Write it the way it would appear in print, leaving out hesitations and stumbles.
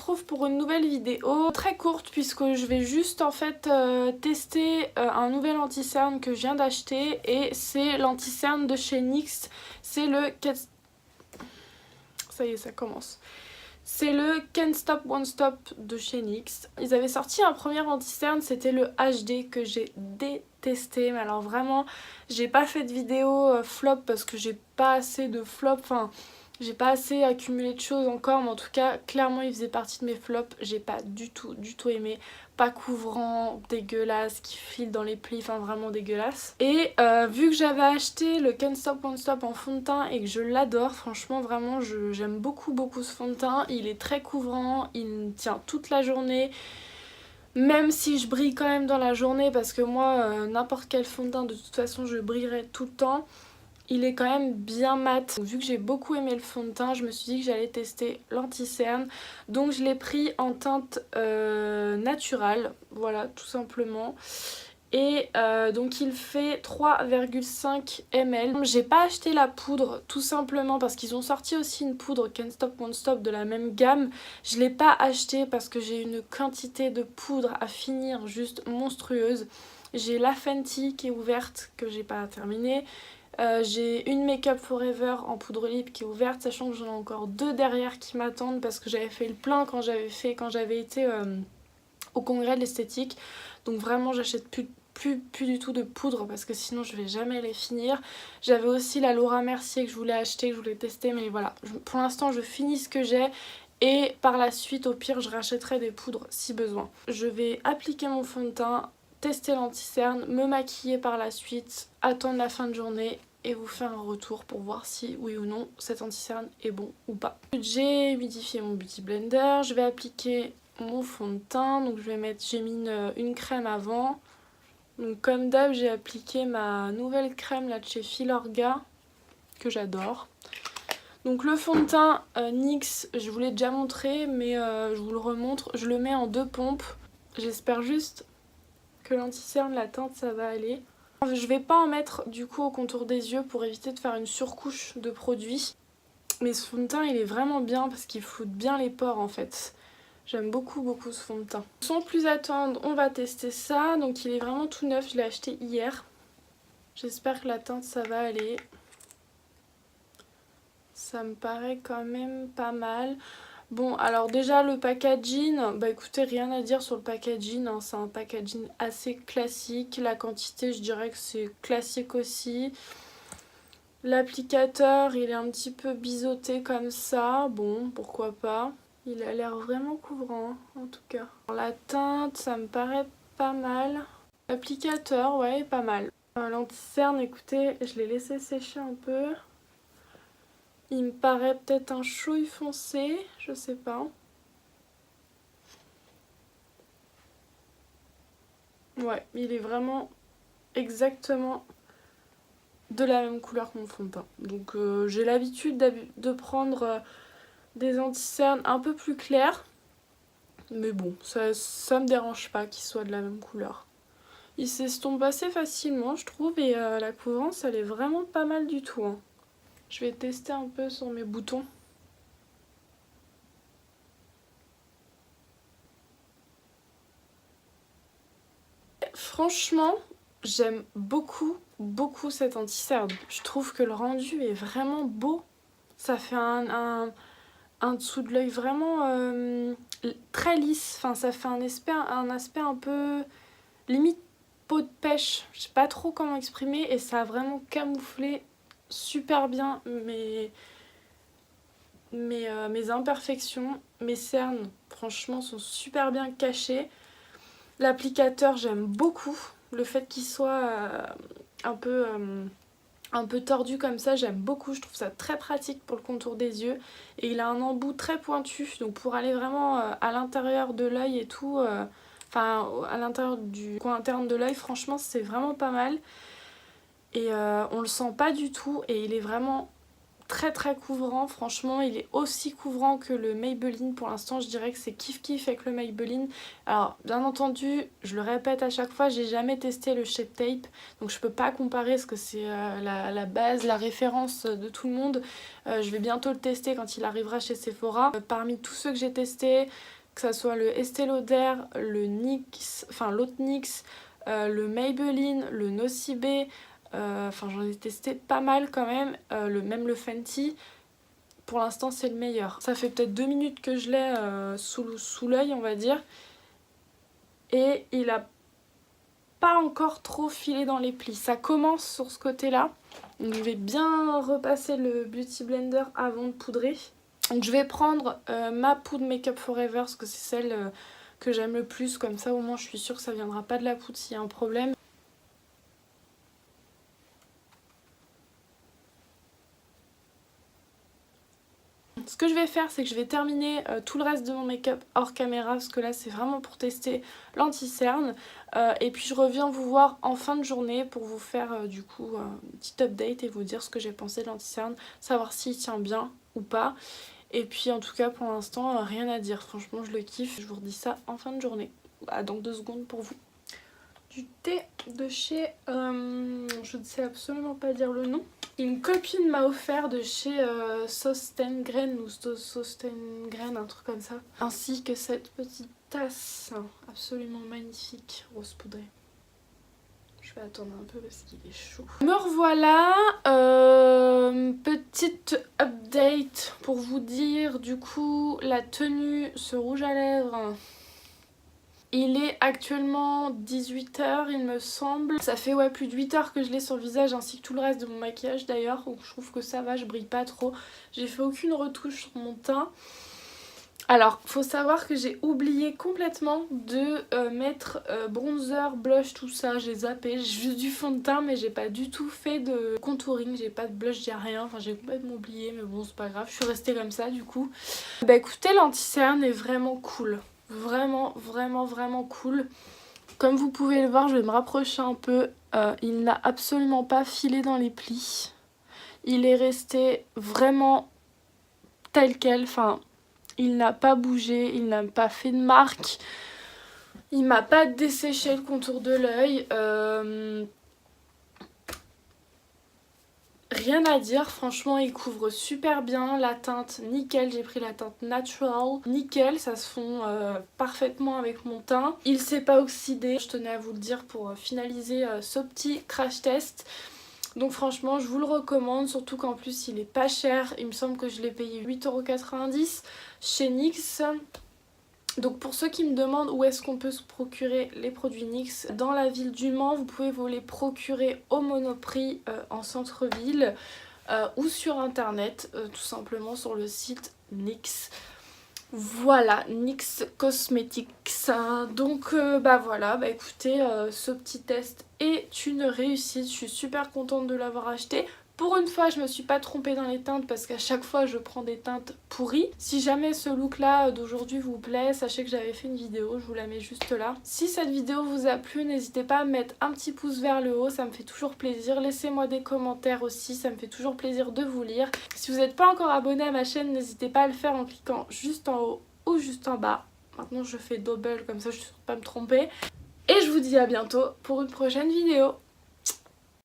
retrouve pour une nouvelle vidéo très courte puisque je vais juste en fait tester un nouvel anti-cerne que je viens d'acheter et c'est l'anti-cerne de chez NYX. C'est le... Ça y est, ça commence. C'est le Can't Stop Won't Stop de chez NYX. Ils avaient sorti un premier anti-cerne, c'était le HD que j'ai détesté. Mais alors vraiment, j'ai pas fait de vidéo flop parce que j'ai pas assez de flop. Enfin, j'ai pas assez accumulé de choses encore. Mais en tout cas, clairement, il faisait partie de mes flops. J'ai pas du tout aimé. Pas couvrant, dégueulasse, qui file dans les plis, enfin vraiment dégueulasse. Et vu que j'avais acheté le Can't Stop Won't Stop en fond de teint et que je l'adore, franchement vraiment j'aime beaucoup ce fond de teint. Il est très couvrant, il tient toute la journée. Même si je brille quand même dans la journée parce que moi n'importe quel fond de teint de toute façon je brillerai tout le temps. Il est quand même bien mat. Donc, vu que j'ai beaucoup aimé le fond de teint, je me suis dit que j'allais tester l'anti-cerne. Donc je l'ai pris en teinte naturelle, voilà tout simplement. Et donc il fait 3,5 ml. J'ai pas acheté la poudre tout simplement parce qu'ils ont sorti aussi une poudre Can't Stop Won't Stop de la même gamme. Je l'ai pas acheté parce que j'ai une quantité de poudre à finir juste monstrueuse. J'ai la Fenty qui est ouverte que j'ai pas terminée. J'ai une Make Up Forever en poudre lip qui est ouverte, sachant que j'en ai encore deux derrière qui m'attendent parce que j'avais fait le plein quand j'avais été au congrès de l'esthétique. Donc vraiment j'achète plus du tout de poudre parce que sinon je vais jamais les finir. J'avais aussi la Laura Mercier que je voulais acheter, que je voulais tester, mais voilà, pour l'instant je finis ce que j'ai. Et par la suite au pire je rachèterai des poudres si besoin. Je vais appliquer mon fond de teint, tester l'anti-cerne, me maquiller par la suite, attendre la fin de journée et vous faire un retour pour voir si oui ou non cet anti-cerne est bon ou pas. J'ai humidifié mon Beauty Blender, je vais appliquer mon fond de teint, donc j'ai mis une crème avant. Donc comme d'hab j'ai appliqué ma nouvelle crème là de chez Filorga que j'adore. Donc le fond de teint NYX, je vous l'ai déjà montré mais je vous le remontre, je le mets en 2 pompes. J'espère juste que l'anti-cerne, la teinte ça va aller. Je vais pas en mettre du coup au contour des yeux pour éviter de faire une surcouche de produit. Mais ce fond de teint il est vraiment bien parce qu'il floute bien les pores en fait. J'aime beaucoup ce fond de teint. Sans plus attendre, on va tester ça. Donc il est vraiment tout neuf, je l'ai acheté hier. J'espère que la teinte ça va aller. Ça me paraît quand même pas mal. Bon alors déjà le packaging, bah écoutez rien à dire sur le packaging, hein. C'est un packaging assez classique. La quantité je dirais que c'est classique aussi. L'applicateur il est un petit peu biseauté comme ça, bon pourquoi pas. Il a l'air vraiment couvrant en tout cas. La teinte ça me paraît pas mal. L'applicateur ouais pas mal. L'anti-cerne écoutez je l'ai laissé sécher un peu. Il me paraît peut-être un chouille foncé, je sais pas. Ouais, il est vraiment exactement de la même couleur que mon fond de teint. Donc j'ai l'habitude de prendre des anti-cernes un peu plus clairs. Mais bon, ça me dérange pas qu'il soit de la même couleur. Il s'estompe assez facilement je trouve et la couvrance elle est vraiment pas mal du tout, hein. Je vais tester un peu sur mes boutons. Franchement, j'aime beaucoup cet anti-cerne. Je trouve que le rendu est vraiment beau. Ça fait un dessous de l'œil vraiment très lisse. Enfin, ça fait un aspect un peu limite peau de pêche. Je sais pas trop comment exprimer et ça a vraiment camouflé super bien mes imperfections. Mes cernes, franchement, sont super bien cachées. L'applicateur, j'aime beaucoup. Le fait qu'il soit un peu tordu comme ça, j'aime beaucoup. Je trouve ça très pratique pour le contour des yeux. Et il a un embout très pointu. Donc pour aller vraiment à l'intérieur de l'œil et tout, enfin à l'intérieur du coin interne de l'œil, franchement c'est vraiment pas mal. Et on le sent pas du tout. Et il est vraiment très très couvrant, franchement il est aussi couvrant que le Maybelline. Pour l'instant je dirais que c'est kiff kiff avec le Maybelline. Alors bien entendu, je le répète à chaque fois, j'ai jamais testé le Shape Tape, donc je peux pas comparer parce que c'est la base, la référence de tout le monde. Je vais bientôt le tester quand il arrivera chez Sephora. Parmi tous ceux que j'ai testés, que ça soit le Estée Lauder, le NYX, enfin l'autre NYX, le Maybelline, le Nocibé, enfin j'en ai testé pas mal quand même, même le Fenty, pour l'instant c'est le meilleur. Ça fait peut-être 2 minutes que je l'ai sous l'œil on va dire, et il a pas encore trop filé dans les plis. Ça commence sur ce côté là, donc je vais bien repasser le Beauty Blender avant de poudrer. Donc je vais prendre ma poudre Make Up Forever parce que c'est celle que j'aime le plus, comme ça au moins je suis sûre que ça viendra pas de la poudre s'il y a un problème. Ce que je vais faire, c'est que je vais terminer tout le reste de mon make-up hors caméra parce que là c'est vraiment pour tester l'anti-cerne, et puis je reviens vous voir en fin de journée pour vous faire du coup un petit update et vous dire ce que j'ai pensé de l'anti-cerne, savoir s'il tient bien ou pas. Et puis en tout cas pour l'instant rien à dire, franchement je le kiffe, je vous redis ça en fin de journée. Dans 2 secondes pour vous. Du thé de chez, je ne sais absolument pas dire le nom. Une copine m'a offert de chez Sostengren ou Sostengren, un truc comme ça. Ainsi que cette petite tasse absolument magnifique, rose poudrée. Je vais attendre un peu parce qu'il est chaud. Me revoilà, petite update pour vous dire du coup la tenue, ce rouge à lèvres. Il est actuellement 18 h il me semble. Ça fait plus de 8 heures que je l'ai sur le visage ainsi que tout le reste de mon maquillage d'ailleurs. Donc je trouve que ça va, je brille pas trop. J'ai fait aucune retouche sur mon teint. Alors faut savoir que j'ai oublié complètement de mettre bronzer, blush, tout ça. J'ai zappé, j'ai juste du fond de teint mais j'ai pas du tout fait de contouring. J'ai pas de blush, j'ai rien. Enfin j'ai complètement oublié mais bon c'est pas grave. Je suis restée comme ça du coup. Bah écoutez, l'anti-cerne est vraiment cool. Vraiment cool. Comme vous pouvez le voir, je vais me rapprocher un peu. Il n'a absolument pas filé dans les plis. Il est resté vraiment tel quel. Enfin, il n'a pas bougé, il n'a pas fait de marque. Il m'a pas desséché le contour de l'œil. Rien à dire, franchement il couvre super bien, la teinte nickel, j'ai pris la teinte Natural, nickel, ça se fond parfaitement avec mon teint. Il s'est pas oxydé, je tenais à vous le dire pour finaliser ce petit crash test. Donc franchement je vous le recommande, surtout qu'en plus il est pas cher, il me semble que je l'ai payé 8,90 € chez NYX. Donc pour ceux qui me demandent où est-ce qu'on peut se procurer les produits NYX, dans la ville du Mans, vous pouvez vous les procurer au Monoprix en centre-ville ou sur internet, tout simplement sur le site NYX. Voilà, NYX Cosmetics. Donc voilà, écoutez, ce petit test est une réussite, je suis super contente de l'avoir acheté. Pour une fois, je me suis pas trompée dans les teintes parce qu'à chaque fois, je prends des teintes pourries. Si jamais ce look-là d'aujourd'hui vous plaît, sachez que j'avais fait une vidéo, je vous la mets juste là. Si cette vidéo vous a plu, n'hésitez pas à mettre un petit pouce vers le haut, ça me fait toujours plaisir. Laissez-moi des commentaires aussi, ça me fait toujours plaisir de vous lire. Si vous n'êtes pas encore abonné à ma chaîne, n'hésitez pas à le faire en cliquant juste en haut ou juste en bas. Maintenant, je fais double, comme ça je ne suis sûre de pas me tromper. Et je vous dis à bientôt pour une prochaine vidéo.